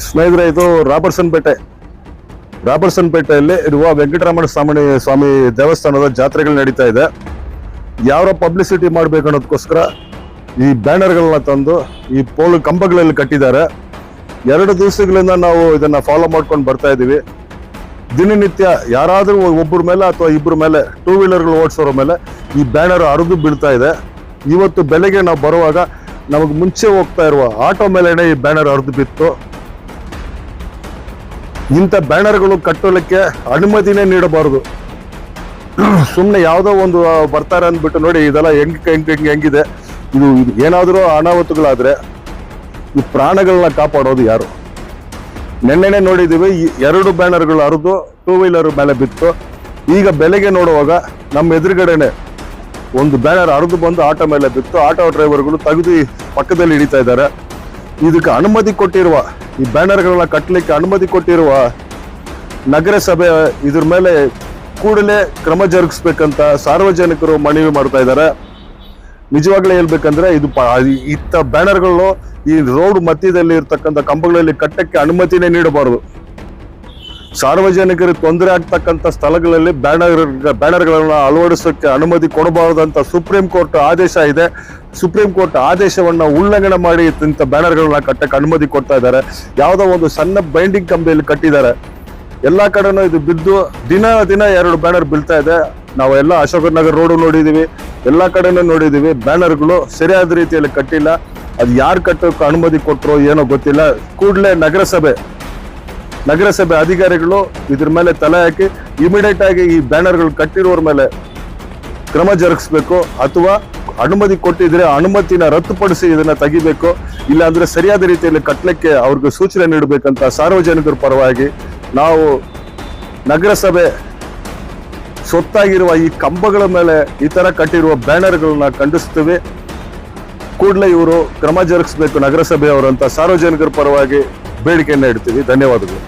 ಸ್ನೇಹಿತರೆ, ಇದು ರಾಬರ್ಸನ್ ಪೇಟೆಯಲ್ಲಿ ಇರುವ ವೆಂಕಟರಮಣ ಸ್ವಾಮಿ ದೇವಸ್ಥಾನದ ಜಾತ್ರೆಗಳು ನಡೀತಾ ಇದೆ. ಯಾವ ಪಬ್ಲಿಸಿಟಿ ಮಾಡ್ಬೇಕು ಅನ್ನೋದಕ್ಕೋಸ್ಕರ ಈ ಬ್ಯಾನರ್ಗಳನ್ನ ತಂದು ಈ ಕಂಬಗಳಲ್ಲಿ ಕಟ್ಟಿದ್ದಾರೆ. 2 ದಿವಸಗಳಿಂದ ನಾವು ಇದನ್ನ ಫಾಲೋ ಮಾಡ್ಕೊಂಡು ಬರ್ತಾ ಇದೀವಿ. ದಿನನಿತ್ಯ ಯಾರಾದ್ರೂ ಒಬ್ಬರ ಮೇಲೆ ಅಥವಾ ಇಬ್ಬರ ಮೇಲೆ, 2 ವೀಲರ್ಗಳು ಓಡಿಸೋರ ಮೇಲೆ ಈ ಬ್ಯಾನರ್ ಹರಿದು ಬೀಳ್ತಾ ಇದೆ. ಇವತ್ತು ಬೆಳಗ್ಗೆ ನಾವು ಬರುವಾಗ ನಮಗೆ ಮುಂಚೆ ಹೋಗ್ತಾ ಇರುವ ಆಟೋ ಮೇಲೆನೆ ಈ ಬ್ಯಾನರ್ ಹರಿದು ಬಿತ್ತು. ಇಂಥ ಬ್ಯಾನರ್ಗಳು ಕಟ್ಟಲಿಕ್ಕೆ ಅನುಮತಿನೇ ನೀಡಬಾರದು. ಸುಮ್ಮನೆ ಯಾವುದೋ ಒಂದು ಬರ್ತಾರೆ ಅಂದ್ಬಿಟ್ಟು ನೋಡಿ, ಇದೆಲ್ಲ ಹೆಂಗಿದೆ. ಇದು ಏನಾದರೂ ಅನಾಹುತಗಳಾದ್ರೆ ಈ ಪ್ರಾಣಗಳನ್ನ ಕಾಪಾಡೋದು ಯಾರು? ನೆನ್ನೆನೆ ನೋಡಿದ್ದೀವಿ, 2 ಬ್ಯಾನರ್ಗಳು ಹರಿದು 2 ವೀಲರ್ ಮೇಲೆ ಬಿತ್ತು. ಈಗ ಬೆಳಗ್ಗೆ ನೋಡುವಾಗ ನಮ್ಮ ಎದುರುಗಡೆನೆ ಒಂದು ಬ್ಯಾನರ್ ಹರಿದು ಬಂದು ಆಟೋ ಮೇಲೆ ಬಿತ್ತು. ಆಟೋ ಡ್ರೈವರ್ಗಳು ತೆಗೆದು ಪಕ್ಕದಲ್ಲಿ ಹಿಡಿತಾ ಇದ್ದಾರೆ. ಇದಕ್ಕೆ ಅನುಮತಿ ಕೊಟ್ಟಿರುವ, ಈ ಬ್ಯಾನರ್ಗಳನ್ನ ಕಟ್ಟಲಿಕ್ಕೆ ಅನುಮತಿ ಕೊಟ್ಟಿರುವ ನಗರಸಭೆ ಇದ್ರ ಮೇಲೆ ಕೂಡಲೇ ಕ್ರಮ ಜರುಗಿಸ್ಬೇಕಂತ ಸಾರ್ವಜನಿಕರು ಮನವಿ ಮಾಡ್ತಾ ಇದ್ದಾರೆ. ನಿಜವಾಗ್ಲೂ ಹೇಳ್ಬೇಕಂದ್ರೆ ಇಂಥ ಬ್ಯಾನರ್ಗಳು ಈ ರೋಡ್ ಮಧ್ಯದಲ್ಲಿ ಇರ್ತಕ್ಕಂಥ ಕಂಬಗಳಲ್ಲಿ ಕಟ್ಟಕ್ಕೆ ಅನುಮತಿನೇ ನೀಡಬಾರದು. ಸಾರ್ವಜನಿಕರಿಗೆ ತೊಂದರೆ ಆಗ್ತಕ್ಕಂಥ ಸ್ಥಳಗಳಲ್ಲಿ ಬ್ಯಾನರ್ಗಳನ್ನ ಅಳವಡಿಸೋಕೆ ಅನುಮತಿ ಕೊಡಬಾರದಂತ ಸುಪ್ರೀಂ ಕೋರ್ಟ್ ಆದೇಶ ಇದೆ. ಸುಪ್ರೀಂ ಕೋರ್ಟ್ ಆದೇಶವನ್ನ ಉಲ್ಲಂಘನೆ ಮಾಡಿ ಇಂಥ ಬ್ಯಾನರ್ಗಳನ್ನ ಕಟ್ಟಕ್ಕೆ ಅನುಮತಿ ಕೊಡ್ತಾ ಇದ್ದಾರೆ. ಯಾವುದೋ ಒಂದು ಸಣ್ಣ ಬೈಂಡಿಂಗ್ ಕಂಬಿಯಲ್ಲಿ ಕಟ್ಟಿದ್ದಾರೆ. ಎಲ್ಲಾ ಕಡೆನೂ ಇದು ಬಿದ್ದು ದಿನ 2 ಬ್ಯಾನರ್ ಬೀಳ್ತಾ ಇದೆ. ನಾವೆಲ್ಲ ಅಶೋಕನಗರ ರೋಡ್ ನೋಡಿದೀವಿ, ಎಲ್ಲಾ ಕಡೆನೂ ನೋಡಿದೀವಿ. ಬ್ಯಾನರ್ಗಳು ಸರಿಯಾದ ರೀತಿಯಲ್ಲಿ ಕಟ್ಟಿಲ್ಲ. ಅದು ಯಾರು ಕಟ್ಟೋಕೆ ಅನುಮತಿ ಕೊಟ್ಟರು ಏನೋ ಗೊತ್ತಿಲ್ಲ. ಕೂಡಲೇ ನಗರಸಭೆ ಅಧಿಕಾರಿಗಳು ಇದ್ರ ಮೇಲೆ ತಲೆ ಹಾಕಿ ಇಮಿಡಿಯೇಟ್ ಆಗಿ ಈ ಬ್ಯಾನರ್ಗಳು ಕಟ್ಟಿರೋರ ಮೇಲೆ ಕ್ರಮ ಜರುಗಿಸ್ಬೇಕು. ಅಥವಾ ಅನುಮತಿ ಕೊಟ್ಟಿದ್ರೆ ಅನುಮತಿನ ರದ್ದುಪಡಿಸಿ ಇದನ್ನ ತೆಗಿಬೇಕು. ಇಲ್ಲ ಅಂದ್ರೆ ಸರಿಯಾದ ರೀತಿಯಲ್ಲಿ ಕಟ್ಟಲಿಕ್ಕೆ ಅವ್ರಿಗೆ ಸೂಚನೆ ನೀಡಬೇಕಂತ ಸಾರ್ವಜನಿಕರ ಪರವಾಗಿ ನಾವು ನಗರಸಭೆ ಸೊತ್ತಾಗಿರುವ ಈ ಕಂಬಗಳ ಮೇಲೆ ಈ ತರ ಕಟ್ಟಿರುವ ಬ್ಯಾನರ್ಗಳನ್ನ ಖಂಡಿಸ್ತೀವಿ. ಕೂಡಲೇ ಇವರು ಕ್ರಮ ಜರುಗಿಸಬೇಕು ನಗರಸಭೆಯವರು ಅಂತ ಸಾರ್ವಜನಿಕರ ಪರವಾಗಿ ಬೇಡಿಕೆಯನ್ನ ಇಡ್ತೀವಿ. ಧನ್ಯವಾದಗಳು.